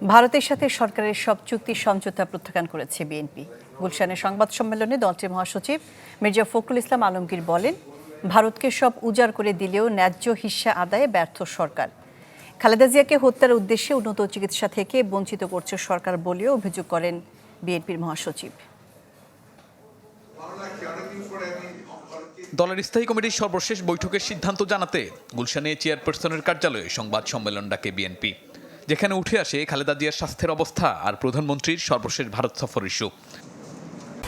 ভারতের সাথে সরকারের সব চুক্তি সমঝোতা প্রত্যাখ্যান করেছে বিএনপি। গুলশানের সংবাদ সম্মেলনে দলটির মহাসচিব মির্জা ফখরুল ইসলাম আলমগীর বলেন, ভারতকে সব উজাড় করে দিলেও ন্যায্য হিস্যা আদায়ে ব্যর্থ সরকার। খালেদা জিয়াকে হত্যার উদ্দেশ্যে উন্নত চিকিৎসা থেকে বঞ্চিত করছে সরকার বলেও অভিযোগ করেন বিএনপির মহাসচিব। দলের স্থায়ী কমিটির সর্বশেষ বৈঠকের সিদ্ধান্ত জানাতে গুলশানে চেয়ারপারসনের কার্যালয়ে সংবাদ সম্মেলন ডাকে বিএনপি, যেখানে উঠে আসে খালেদা জিয়ার স্বাস্থ্যের অবস্থা আর প্রধানমন্ত্রীর সর্বশেষ ভারত সফর ইস্যু।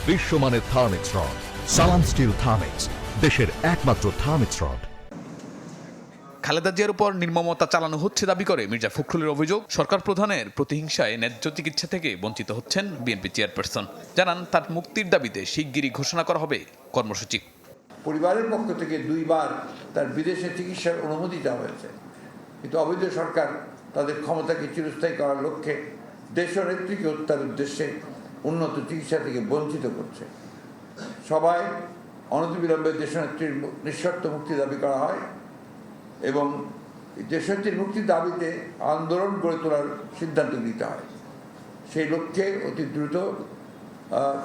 বিশ্বমানের থার্মিক্স রড, সালাম স্টিল থার্মিক্স, দেশের একমাত্র থার্মিক্স রড। খালেদা জিয়ার উপর নির্মমতা চালানো হচ্ছে দাবি করে মির্জা ফখরুলের অভিযোগ, সরকার প্রধানের প্রতিহিংসায় ন্যায্য চিকিৎসা থেকে বঞ্চিত হচ্ছেন বিএনপি চেয়ারপারসন। জানান, তার মুক্তির দাবিতে শিগগিরই ঘোষণা করা হবে কর্মসূচি। পরিবারের পক্ষ থেকে 2 বার তার বিদেশে চিকিৎসার অনুমতি দেওয়া হয়েছে, কিন্তু অবৈধ সরকার তাদের ক্ষমতাকে চিরস্থায়ী করার লক্ষ্যে দেশনেত্রীকে হত্যার উদ্দেশ্যে উন্নত চিকিৎসা থেকে বঞ্চিত করছে। সবাই অনতিবিলম্বে দেশনেত্রীর নিঃশর্ত মুক্তি দাবি করা হয় এবং দেশনেত্রীর মুক্তির দাবিতে আন্দোলন গড়ে তোলার সিদ্ধান্ত নিতে হয়। সেই লক্ষ্যে অতি দ্রুত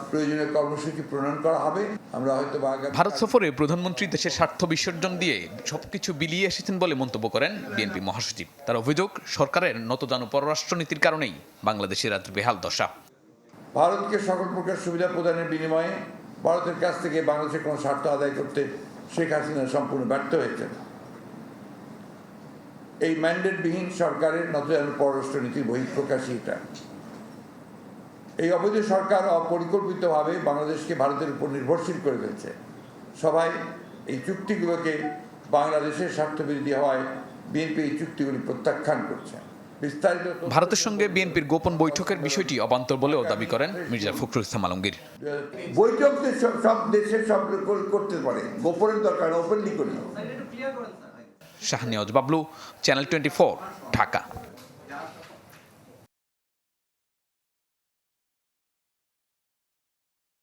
প্রয়োজনীয় কর্মসূচি প্রণয়ন করা হবে। আমরা হয়তো ভারত সফরে প্রধানমন্ত্রী দেশের স্বার্থ বিসর্জন দিয়ে সবকিছু বিলিয়ে এসেছেন বলে মন্তব্য করেন বিএনপি মহাসচিব। তার অভিযোগ, সরকারের নতজানু পররাষ্ট্রনীতির কারণেই বাংলাদেশের আজ বেহাল দশা। ভারতকে সকল প্রকার সুবিধা প্রদানের বিনিময়ে ভারতের কাছ থেকে বাংলাদেশের কোনো স্বার্থ আদায় করতে শেখ হাসিনা সম্পূর্ণ ব্যর্থ হয়েছেন। এই ম্যান্ডেটবিহীন সরকারের নতজানু পররাষ্ট্রনীতির বহিঃপ্রকাশই এটা। এই অবৈধ সরকার অপরিকল্পিতভাবে বাংলাদেশকে ভারতের উপর নির্ভরশীল করে ফেলছে। সবাই এই চুক্তিগুলোকে বাংলাদেশের স্বার্থবিরোধী হওয়ায় বিএনপি এই চুক্তিগুলি প্রত্যাখ্যান করছে। বিস্তারিত ভারতের সঙ্গে বিএনপির গোপন বৈঠকের বিষয়টি অবান্তর বলেও দাবি করেন মির্জা ফখরুল ইসলাম আলমগীর। বৈঠক সব দেশের সব করতে পারে, গোপনের দরকার, ওপেনলি করি। শাহনিয়াজ বাবলু, চ্যানেল 24, ঢাকা।